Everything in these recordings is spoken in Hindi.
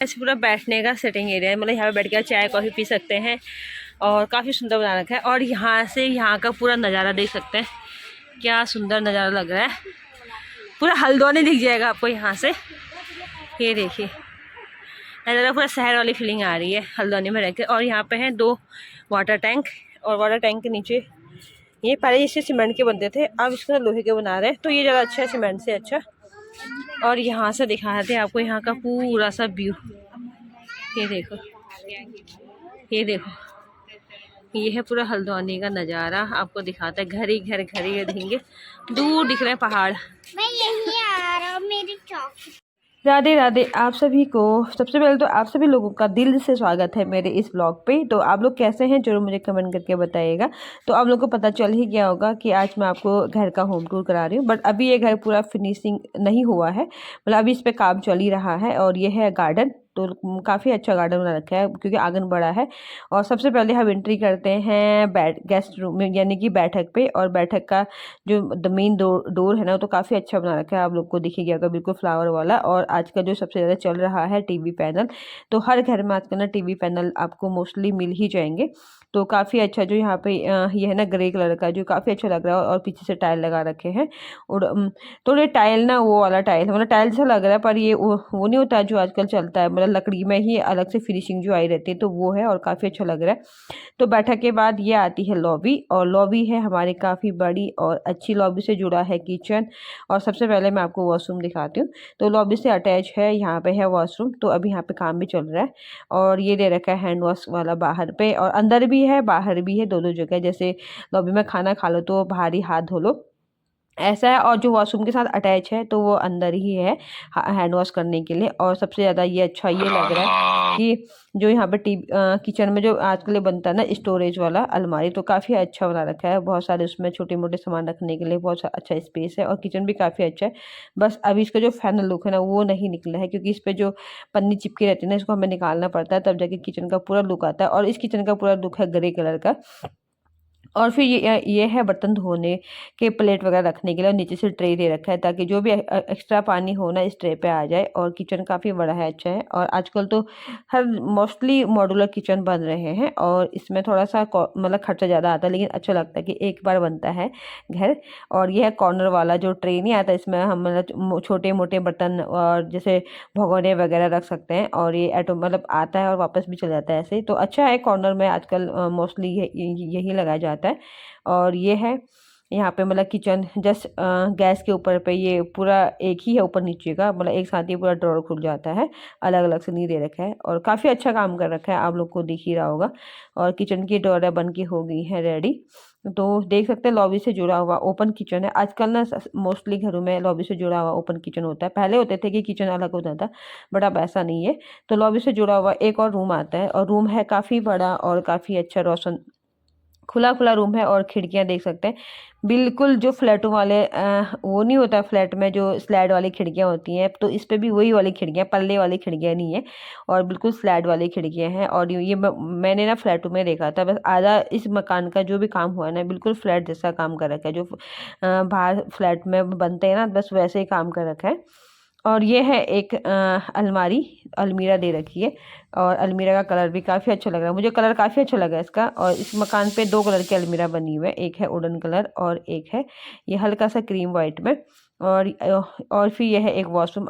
ऐसे पूरा बैठने का सेटिंग एरिया है, मतलब यहाँ पे बैठ कर चाय कॉफ़ी पी सकते हैं और काफ़ी सुंदर बना रखा है। और यहाँ से यहाँ का पूरा नज़ारा देख सकते हैं, क्या सुंदर नज़ारा लग रहा है। पूरा हल्द्वानी दिख जाएगा आपको यहाँ से। ये देखिए नज़ारा, पूरा शहर वाली फीलिंग आ रही है हल्द्वानी में रह के। और यहाँ पे हैं 2 वाटर टैंक, और वाटर टैंक के नीचे ये पहले जैसे सीमेंट के बनते थे, अब इसको लोहे के बना रहे हैं, तो ये ज़्यादा अच्छा है सीमेंट से अच्छा। और यहाँ से दिखाते हैं आपको यहाँ का पूरा सा व्यू। ये देखो, ये देखो, ये है पूरा हल्द्वानी का नज़ारा। आपको दिखाता है, घर ही दिखेंगे, दूर दिख रहे हैं पहाड़। मैं यहीं आ रहा हूँ, मेरी चौक। राधे राधे आप सभी को। सबसे पहले तो आप सभी लोगों का दिल से स्वागत है मेरे इस ब्लॉग पे। तो आप लोग कैसे हैं जरूर मुझे कमेंट करके बताइएगा। तो आप लोगों को पता चल ही गया होगा कि आज मैं आपको घर का होम टूर करा रही हूँ, बट अभी ये घर पूरा फिनिशिंग नहीं हुआ है, मतलब अभी इस पर काम चल ही रहा है। और ये है गार्डन, तो काफ़ी अच्छा गार्डन बना रखा है क्योंकि आंगन बड़ा है। और सबसे पहले हम एंट्री करते हैं गेस्ट रूम में, यानी कि बैठक पे। और बैठक का जो द मेन डोर है ना, तो काफ़ी अच्छा बना रखा है, आप लोग को दिखेगा अगर, बिल्कुल फ्लावर वाला। और आज का जो सबसे ज़्यादा चल रहा है टीवी पैनल, तो हर घर में आजकल ना टीवी पैनल आपको मोस्टली मिल ही जाएंगे। तो काफ़ी अच्छा जो यहाँ पे ये है ना ग्रे कलर का, जो काफ़ी अच्छा लग रहा है। और पीछे से टाइल लगा रखे हैं। और थोड़े टाइल ना वो वाला टाइल है, मतलब टाइल जैसा लग रहा है, पर ये वो नहीं होता जो आजकल चलता है, मतलब लकड़ी में ही अलग से फिनिशिंग जो आई रहती है, तो वो है और काफ़ी अच्छा लग रहा है। तो बैठक के बाद ये आती है लॉबी, और लॉबी है हमारी काफ़ी बड़ी और अच्छी। लॉबी से जुड़ा है किचन। और सबसे पहले मैं आपको वॉशरूम दिखाती हूँ। तो लॉबी से अटैच है, यहाँ पे है वॉशरूम। तो अभी यहाँ पे काम भी चल रहा है। और ये दे रखा है हैंड वॉश वाला बाहर पे, और अंदर भी है बाहर भी है, दोनों जगह। जैसे लॉबी में खाना खा लो तो बाहर ही हाथ धो लो, ऐसा है। और जो वॉशरूम के साथ अटैच है तो वो अंदर ही है हैंड वॉश करने के लिए। और सबसे ज़्यादा ये अच्छा ये लग रहा है कि जो यहाँ पे किचन में जो आजकल बनता है ना स्टोरेज वाला अलमारी, तो काफ़ी अच्छा बना रखा है। बहुत सारे उसमें छोटे मोटे सामान रखने के लिए बहुत अच्छा स्पेस है। और किचन भी काफ़ी अच्छा है। बस अभी इसका जो फाइनल लुक है ना वो नहीं निकला है, क्योंकि इस पर जो पन्नी चिपकी रहती है ना, इसको हमें निकालना पड़ता है, तब जाके किचन का पूरा लुक आता है। और इस किचन का पूरा लुक है ग्रे कलर का। और फिर ये है बर्तन धोने के प्लेट वगैरह रखने के लिए, और नीचे से ट्रे दे रखा है ताकि जो भी एक्स्ट्रा पानी हो ना इस ट्रे पे आ जाए। और किचन काफ़ी बड़ा है, अच्छा है। और आजकल तो हर मोस्टली मॉड्यूलर किचन बन रहे हैं, और इसमें थोड़ा सा मतलब खर्चा ज़्यादा आता है, लेकिन अच्छा लगता है कि एक बार बनता है घर। और यह है कॉर्नर वाला जो ट्रे नहीं आता, इसमें हम मतलब छोटे मोटे बर्तन और जैसे भगोने वगैरह रख सकते हैं। और ये ऐटो मतलब आता है और वापस भी चला जाता है ऐसे। तो अच्छा है, कॉर्नर में आजकल मोस्टली यही लगाया जाता है। और ये है यहाँ पे मतलब किचन जस्ट गैस के ऊपर पे, ये पूरा एक ही है ऊपर नीचे का, मतलब एक साथ ही पूरा ड्रॉर खुल जाता है, अलग अलग से नहीं दे रखा है। और काफ़ी अच्छा काम कर रखा है, आप लोग को दिख ही रहा होगा। और किचन की डोर बन के हो गई है रेडी। तो देख सकते हैं लॉबी से जुड़ा हुआ ओपन किचन है। आजकल ना मोस्टली घरों में लॉबी से जुड़ा हुआ ओपन किचन होता है। पहले होते थे कि किचन अलग होता था, बट अब ऐसा नहीं है। तो लॉबी से जुड़ा हुआ एक और रूम आता है, और रूम है काफ़ी बड़ा और काफ़ी अच्छा, रोशन खुला खुला रूम है। और खिड़कियां देख सकते हैं, बिल्कुल जो फ्लैटों वाले वो नहीं होता फ्लैट में जो स्लैड वाली खिड़कियां होती हैं, तो इस पे भी वही वाली खिड़कियां, पल्ले वाली खिड़कियां नहीं है, और बिल्कुल स्लैड वाली खिड़कियां हैं। और ये मैंने ना फ्लैटों में देखा था, बस आधा इस मकान का जो भी काम हुआ है ना, बिल्कुल फ्लैट जैसा काम कर रखा है, जो बाहर फ्लैट में बनते हैं ना, बस वैसे ही काम कर रखा है। और ये है एक अलमीरा दे रखी है। और अलमीरा का कलर भी काफ़ी अच्छा लग रहा है, मुझे कलर काफ़ी अच्छा लगा इसका। और इस मकान पे 2 कलर की अलमीरा बनी हुई है, एक है वुडन कलर और एक है ये हल्का सा क्रीम वाइट में। और फिर यह है एक वॉशरूम,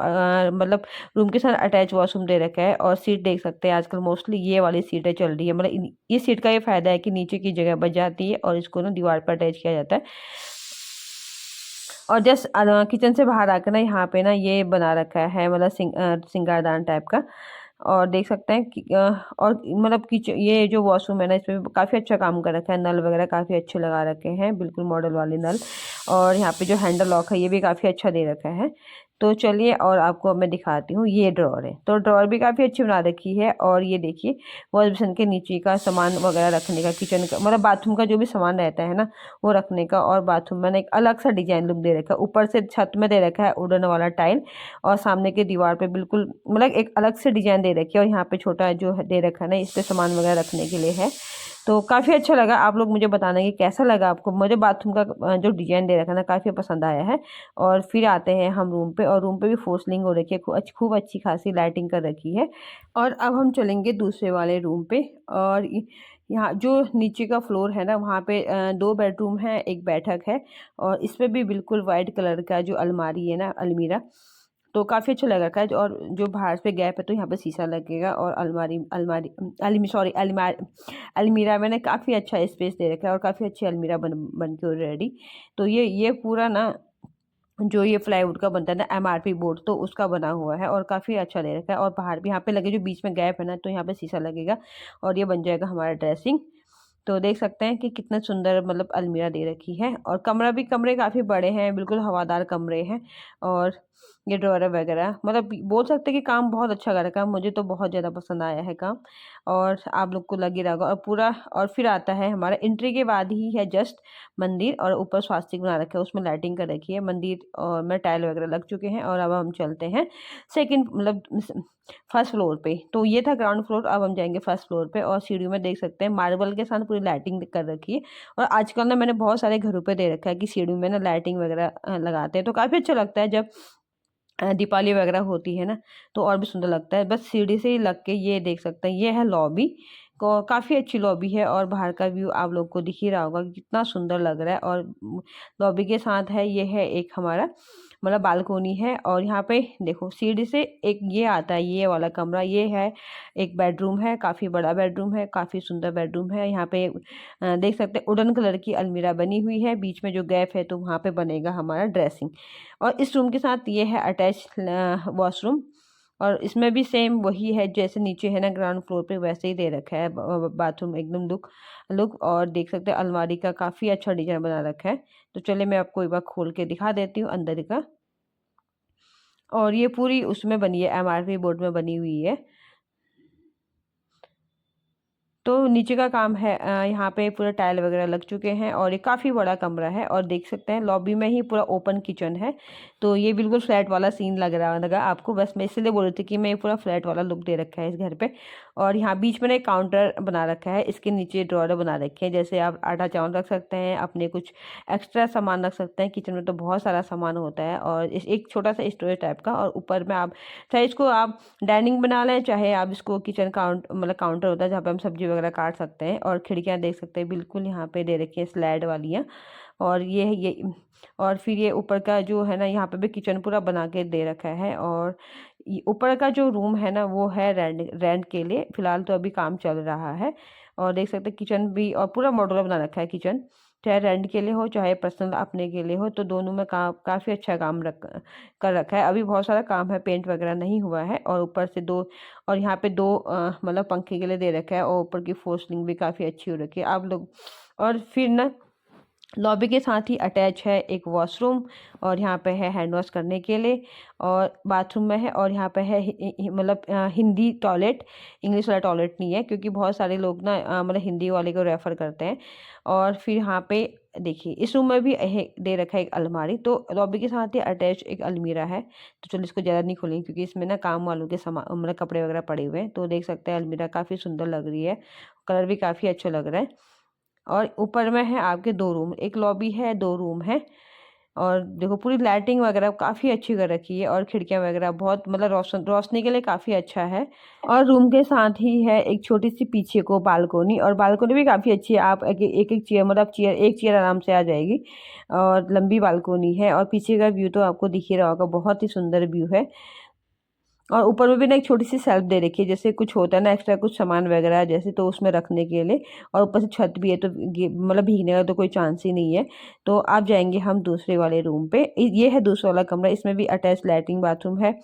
मतलब रूम के साथ अटैच वॉशरूम दे रखा है। और सीट देख सकते हैं, आजकल मोस्टली ये वाली सीटें चल रही है, मतलब ये सीट का ये फ़ायदा है कि नीचे की जगह बच जाती है और इसको ना दीवार पर अटैच किया जाता है। और जस्ट किचन से बाहर आकर ना यहाँ पे ना ये बना रखा है, मतलब सिंगारदान टाइप का। और देख सकते हैं कि और मतलब किचन ये जो वॉशरूम है ना, इसमें काफ़ी अच्छा काम कर रखा है, नल वगैरह काफ़ी अच्छे लगा रखे हैं, बिल्कुल मॉडल वाले नल। और यहाँ पे जो हैंडल लॉक है ये भी काफ़ी अच्छा दे रखा है। तो चलिए और आपको अब मैं दिखाती हूँ, ये ड्रॉअर है, तो ड्रॉअर भी काफ़ी अच्छी बना रखी है। और ये देखिए वॉश बेसिन के नीचे का सामान वगैरह रखने का, किचन का मतलब बाथरूम का जो भी सामान रहता है ना वो रखने का। और बाथरूम में ना एक अलग सा डिजाइन लुक दे रखा है, ऊपर से छत में दे रखा है वुडन वाला टाइल, और सामने के दीवार पे बिल्कुल मतलब एक अलग से डिजाइन दे रखी है। और यहाँ पे छोटा जो दे रखा है ना, इस पे सामान वगैरह रखने के लिए है। तो काफ़ी अच्छा लगा। आप लोग मुझे बताना कि कैसा लगा आपको। मुझे बाथरूम का जो डिज़ाइन दे रखा है ना काफ़ी पसंद आया है। और फिर आते हैं हम रूम पे, और रूम पे भी फॉल सीलिंग हो रखी है, खूब अच्छी खासी लाइटिंग कर रखी है। और अब हम चलेंगे दूसरे वाले रूम पे। और यहाँ जो नीचे का फ्लोर है ना वहाँ पे 2 बेडरूम है, 1 बैठक है। और इसमें भी बिल्कुल वाइट कलर का जो अलमारी है ना, अलमीरा, तो काफ़ी अच्छा लग रखा है। और जो बाहर पे गैप है तो यहाँ पे शीशा लगेगा। और अलमारी अलमारी अलमी सॉरी अलमार अलमीरा में ना काफ़ी अच्छा स्पेस दे रखा है, और काफ़ी अच्छी अलमीरा बन के रेडी। तो ये पूरा ना जो ये प्लाईवुड का बनता है ना, एमआरपी बोर्ड, तो उसका बना हुआ है और काफ़ी अच्छा दे रखा है। और बाहर भी यहाँ पे लगे, जो बीच में गैप है ना, तो यहाँ पे शीशा लगेगा और ये बन जाएगा हमारा ड्रेसिंग। तो देख सकते हैं कि कितना सुंदर मतलब अलमीरा दे रखी है। और कमरे काफ़ी बड़े हैं, बिल्कुल हवादार कमरे हैं। और ये ड्रॉअर वगैरह, मतलब बोल सकते हैं कि काम बहुत अच्छा कर रखा है। मुझे तो बहुत ज़्यादा पसंद आया है काम, और आप लोग को लग ही रहा होगा। और पूरा, और फिर आता है हमारा एंट्री के बाद ही है जस्ट मंदिर, और ऊपर स्वास्तिक बना रखा है, उसमें लाइटिंग कर रखी है। मंदिर और में टाइल वगैरह लग चुके हैं। और अब हम चलते हैं सेकंड मतलब फर्स्ट फ्लोर पे। तो ये था ग्राउंड फ्लोर, अब हम जाएंगे फर्स्ट फ्लोर पे। और सीढ़ियों में देख सकते हैं मार्बल के साथ पूरी लाइटिंग कर रखी है। और आजकल ना मैंने बहुत सारे घरों पे दे रखा है कि सीढ़ियों में ना लाइटिंग वगैरह लगाते हैं, तो काफ़ी अच्छा लगता है जब दीपावली वगैरह होती है ना, तो और भी सुंदर लगता है। बस सीढ़ी से ही लग के ये देख सकते हैं, ये है लॉबी को, काफ़ी अच्छी लॉबी है। और बाहर का व्यू आप लोग को दिख ही रहा होगा कि कितना सुंदर लग रहा है। और लॉबी के साथ है, ये है एक हमारा मतलब बालकोनी है। और यहाँ पे देखो सीढ़ी से एक ये आता है, ये वाला कमरा, ये है एक बेडरूम है, काफ़ी बड़ा बेडरूम है, काफ़ी सुंदर बेडरूम है। यहाँ पे देख सकते हैं वुडन कलर की अलमीरा बनी हुई है, बीच में जो गैप है तो वहाँ पे बनेगा हमारा ड्रेसिंग। और इस रूम के साथ ये है अटैच वॉशरूम। और इसमें भी सेम वही है जैसे नीचे है ना ग्राउंड फ्लोर पे, वैसे ही दे रखा है बाथरूम एकदम लुक लुक। और देख सकते हैं अलमारी का काफ़ी अच्छा डिजाइन बना रखा है। तो चलिए मैं आपको एक बार खोल के दिखा देती हूँ अंदर का। और ये पूरी उसमें बनी है, एमआरपी बोर्ड में बनी हुई है। तो नीचे का काम है, यहाँ पे पूरा टाइल वगैरह लग चुके हैं। और ये काफ़ी बड़ा कमरा है। और देख सकते हैं लॉबी में ही पूरा ओपन किचन है। तो ये बिल्कुल फ्लैट वाला सीन लगा आपको। बस मैं इसलिए बोल रही थी कि मैं पूरा फ्लैट वाला लुक दे रखा है इस घर पे। और यहाँ बीच में एक काउंटर बना रखा है, इसके नीचे ड्रॉअर बना रखे हैं, जैसे आप आटा चावल रख सकते हैं, अपने कुछ एक्स्ट्रा सामान रख सकते हैं। किचन में तो बहुत सारा सामान होता है। और इस एक छोटा सा स्टोरेज टाइप का। और ऊपर में आप चाहे इसको आप डाइनिंग बना लें, चाहे आप इसको किचन मतलब काउंटर होता है जहाँ पे हम सब्जी वगैरह काट सकते हैं। और खिड़कियाँ देख सकते हैं बिल्कुल यहाँ पे दे रखी हैं स्लाइड वालियाँ। और ये और फिर ये ऊपर का जो है ना, यहाँ पे भी किचन पूरा बना के दे रखा है। और ऊपर का जो रूम है ना वो है रेंट के लिए, फिलहाल तो अभी काम चल रहा है। और देख सकते हैं किचन भी, और पूरा मॉड्यूलर बना रखा है किचन, चाहे रेंट के लिए हो चाहे पर्सनल अपने के लिए हो, तो दोनों में काफ़ी अच्छा काम कर रखा है। अभी बहुत सारा काम है, पेंट वगैरह नहीं हुआ है। और ऊपर से दो, और यहाँ पे दो मतलब पंखे के लिए दे रखा है। और ऊपर की फॉल सीलिंग भी काफ़ी अच्छी हो रखी है आप लोग। और फिर ना लॉबी के साथ ही अटैच है एक वॉशरूम। और यहाँ पे है हैंड वॉश करने के लिए, और बाथरूम में है। और यहाँ पे है मतलब हिंदी टॉयलेट, इंग्लिश वाला टॉयलेट नहीं है, क्योंकि बहुत सारे लोग ना मतलब हिंदी वाले को रेफ़र करते हैं। और फिर यहाँ पे देखिए इस रूम में भी दे रखा है एक अलमारी। तो लॉबी के साथ ही अटैच एक अलमीरा है। तो चलो इसको ज़्यादा नहीं खोलेंगे, क्योंकि इसमें ना काम वालों के सामान मतलब कपड़े वगैरह पड़े हुए हैं। तो देख सकते हैं अलमीरा काफ़ी सुंदर लग रही है, कलर भी काफ़ी अच्छा लग रहा है। और ऊपर में है आपके 2 रूम, एक लॉबी है, 2 रूम है। और देखो पूरी लाइटिंग वगैरह काफ़ी अच्छी कर रखी है। और खिड़कियाँ वगैरह बहुत मतलब रोशनी के लिए काफ़ी अच्छा है। और रूम के साथ ही है एक छोटी सी पीछे को बालकोनी, और बालकोनी भी काफ़ी अच्छी है। आप एक चेयर मतलब एक चेयर आराम से आ जाएगी। और लंबी बालकोनी है। और पीछे का व्यू तो आपको दिख ही रहा होगा, बहुत ही सुंदर व्यू है। और ऊपर में भी ना एक छोटी सी शेल्फ दे रखी है, जैसे कुछ होता है ना एक्स्ट्रा कुछ सामान वगैरह जैसे, तो उसमें रखने के लिए। और ऊपर से छत भी है, तो मतलब भीगने का तो कोई चांस ही नहीं है। तो आप जाएंगे हम दूसरे वाले रूम पे। ये है दूसरा वाला कमरा, इसमें भी अटैच लैट्रिन बाथरूम है।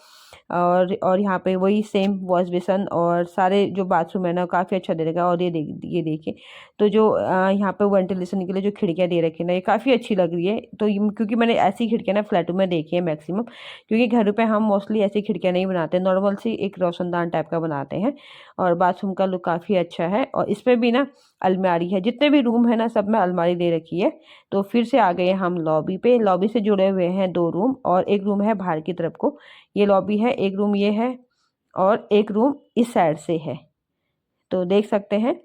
और यहाँ पे वही सेम वॉश बेसन, और सारे जो बाथरूम है ना काफ़ी अच्छा दे रखा है। और ये देखिए, तो जो यहाँ पे वेंटिलेशन के लिए जो खिड़कियाँ दे रखी है ना, ये काफ़ी अच्छी लग रही है। तो क्योंकि मैंने ऐसी खिड़कियाँ ना फ्लैटों में देखी है मैक्सिमम, क्योंकि घरों पे हम मोस्टली ऐसी खिड़कियाँ नहीं बनाते, नॉर्मल सी एक रोशनदान टाइप का बनाते हैं। और बाथरूम का लुक काफ़ी अच्छा है। और इसमें भी ना अलमारी है, जितने भी रूम है ना सब में अलमारी दे रखी है। तो फिर से आ गए हम लॉबी पे। लॉबी से जुड़े हुए हैं 2 रूम, और एक रूम है बाहर की तरफ को, ये लॉबी है, एक रूम ये है, और एक रूम इस साइड से है। तो देख सकते हैं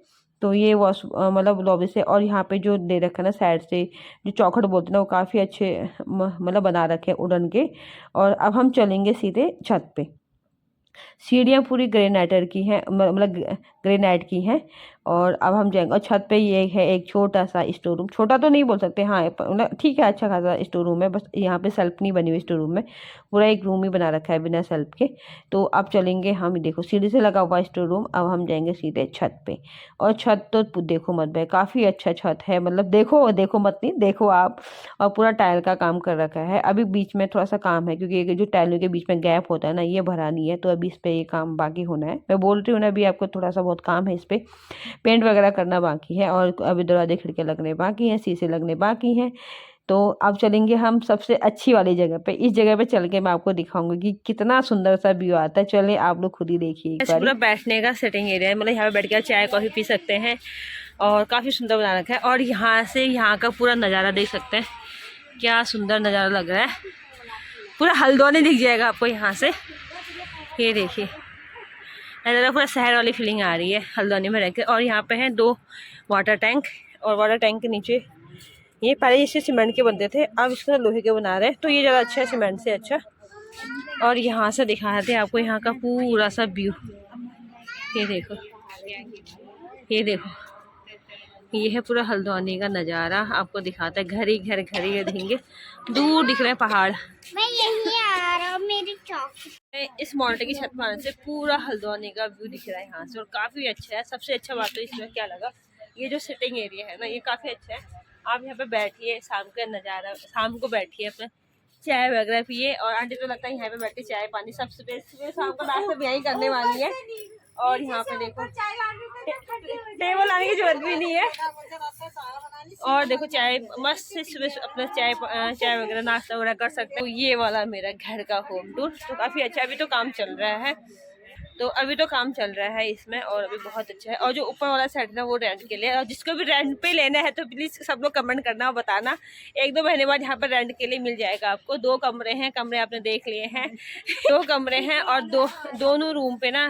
तो ये मतलब लॉबी से, और यहाँ पे जो दे रखा है ना साइड से जो चौखट बोलते हैं ना, वो काफ़ी अच्छे मतलब बना रखे हैं वुडन के। और अब हम चलेंगे सीधे छत पे। सीढ़ियाँ पूरी ग्रेनाइटर की हैं, मतलब ग्रेनाइट की हैं। और अब हम जाएंगे, और छत पे ये है एक छोटा सा स्टोर रूम। छोटा तो नहीं बोल सकते, हाँ मतलब ठीक है, अच्छा खासा स्टोर रूम है। बस यहाँ पे सेल्फ नहीं बनी हुई स्टोर रूम में, पूरा एक रूम ही बना रखा है बिना सेल्फ के। तो अब चलेंगे हम, देखो सीढ़ी से लगा हुआ स्टोर रूम। अब हम जाएंगे सीधे छत पे। और छत तो देखो मत भाई, काफ़ी अच्छा छत है, मतलब देखो देखो मत नहीं, देखो आप। और पूरा टाइल का काम कर रखा है। अभी बीच में थोड़ा सा काम है, क्योंकि ये जो टाइलों के बीच में गैप होता है ना, ये भरानी है। तो अभी इस पे ये काम बाकी होना है। मैं बोल रही हूँ ना, अभी आपको थोड़ा सा बहुत काम है इस पे, पेंट वगैरह करना बाकी है। और अभी दरवाजे खिड़कियाँ लगने बाकी हैं, शीशे लगने बाकी हैं। तो अब चलेंगे हम सबसे अच्छी वाली जगह पे। इस जगह पे चल के मैं आपको दिखाऊंगी कि कितना सुंदर सा व्यू आता है। चले आप लोग खुद ही देखिए एक बार। पूरा बैठने का सेटिंग एरिया है, मतलब यहाँ पे बैठ के चाय कॉफी पी सकते हैं। और काफ़ी सुंदर बना रखा है। और यहाँ से यहाँ का पूरा नज़ारा देख सकते हैं, क्या सुंदर नज़ारा लग रहा है। पूरा हल्द्वानी दिख जाएगा आपको यहाँ से। ये देखिए, नज़ारा पूरा शहर वाली फीलिंग आ रही है हल्द्वानी में रहकर। और यहाँ पे हैं 2 वाटर टैंक, और वाटर टैंक के नीचे ये पहले जैसे सीमेंट के बनते थे, अब इसको लोहे के बना रहे हैं। तो ये ज़्यादा अच्छा है सीमेंट से अच्छा। और यहाँ से दिखा रहे थे आपको यहाँ का पूरा सा व्यू। ये देखो, ये देखो, ये है पूरा हल्द्वानी का नज़ारा। आपको दिखाता है, घर ही घर दिखेंगे, दूर दिख रहे हैं पहाड़। मैं यही आ रहा हूँ, मेरी चौक। इस मॉल्टे की छत पर आने से पूरा हल्द्वानी का व्यू दिख रहा है यहाँ से, और काफ़ी अच्छा है। सबसे अच्छा बात तो इसमें क्या लगा, ये जो सिटिंग एरिया है ना, ये काफ़ी अच्छा है। आप यहाँ पे बैठिए, शाम का नज़ारा, शाम को बैठिए अपना चाय वगैरह पिए। और आंटी तो लगता है यहाँ पे बैठ के चाय पानी सब सुबह शाम का नाश्ता भी यहीं करने वाली है। और यहाँ पे देखो, टेबल लाने की जरूरत भी नहीं है। और देखो चाय मस्त से सुबह अपना चाय वगैरह नाश्ता वगैरह कर सकते हो। ये वाला मेरा घर का होम टूर तो काफ़ी अच्छा। अभी तो काम चल रहा है, इसमें, और अभी बहुत अच्छा है। और जो ऊपर वाला सेट ना, वो रेंट के लिए। और जिसको भी रेंट पे लेना है तो प्लीज़ सब लोग कमेंट करना और बताना। 1-2 महीने बाद यहाँ पर रेंट के लिए मिल जाएगा आपको। 2 कमरे हैं, कमरे आपने देख लिए हैं। 2 कमरे हैं, और दोनों रूम पे ना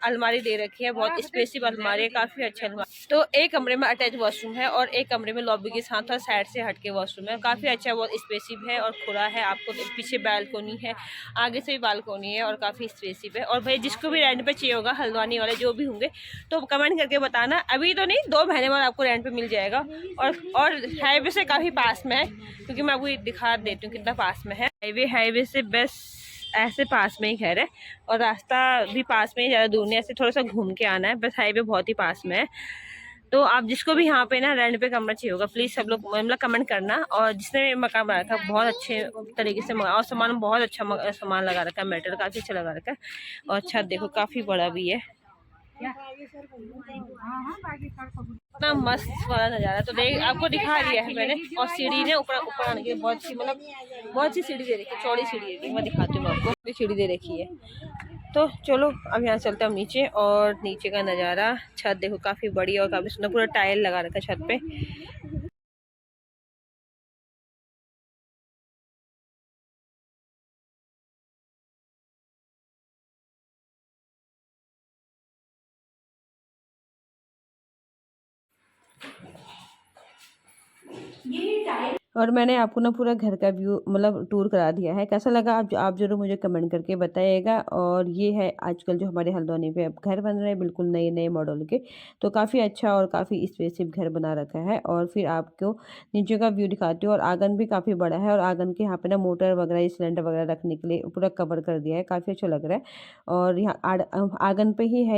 अलमारी दे रखी है, बहुत स्पेसिव अलमारी है, काफ़ी अच्छा अलमारी। तो एक कमरे में अटैच वॉशरूम है, और एक कमरे में लॉबी के साथ और साइड से हट के वॉशरूम है। काफ़ी अच्छा, बहुत स्पेसिव है और खुला है। आपको पीछे बालकोनी है, आगे से भी बालकोनी है, और काफ़ी स्पेसिव है। और भाई जिसको भी रेंट पे चाहिए होगा, हल्द्वानी वाले जो भी होंगे, तो कमेंट करके बताना। अभी तो नहीं, 2 महीने बाद आपको रेंट पे मिल जाएगा। और हाईवे से काफ़ी पास में है, क्योंकि मैं आपको दिखा देती हूँ कितना पास में है। हाईवे से बस ऐसे पास में ही घर है, और रास्ता भी पास में ही, ज़्यादा दूर नहीं, ऐसे थोड़ा सा घूम के आना है बस। हाईवे बहुत ही पास में है। तो आप जिसको भी यहाँ पे ना रेंट पे कमरा चाहिए होगा, प्लीज़ सब लोग मतलब कमेंट करना। और जिसने मकान बनाया था, बहुत अच्छे तरीके से मंगाया, और सामान बहुत अच्छा सामान लगा रखा है, मेटल काफ़ी अच्छा लगा रखा है। और छत देखो काफ़ी बड़ा भी है, इतना मस्त वाला नज़ारा। तो आपको दिखा दिया है मैंने। और सीढ़ी ने ऊपर आने की बहुत अच्छी, मतलब बहुत अच्छी सीढ़ी दे रखी है, चौड़ी सीढ़ी है। मैं दिखाती हूँ आपको, सीढ़ी दे रखी है। तो चलो अब यहाँ चलते हैं हम नीचे। और नीचे का नज़ारा, छत देखो काफ़ी बड़ी और काफ़ी सुंदर, पूरा टाइल लगा रखा है छत पे। और मैंने आपको ना पूरा घर का व्यू मतलब टूर करा दिया है। कैसा लगा आप जरूर मुझे कमेंट करके बताइएगा। और ये है आजकल जो हमारे हल्द्वानी पे अब घर बन रहे हैं, बिल्कुल नए नए मॉडल के। तो काफ़ी अच्छा और काफ़ी स्पेसिव घर बना रखा है। और फिर आपको नीचे का व्यू दिखाती हूँ। और आंगन भी काफ़ी बड़ा है, और आंगन के यहाँ पे ना मोटर वगैरह सिलेंडर वगैरह रखने के लिए पूरा कवर कर दिया है, काफ़ी अच्छा लग रहा है। और यहाँ आंगन पे ही है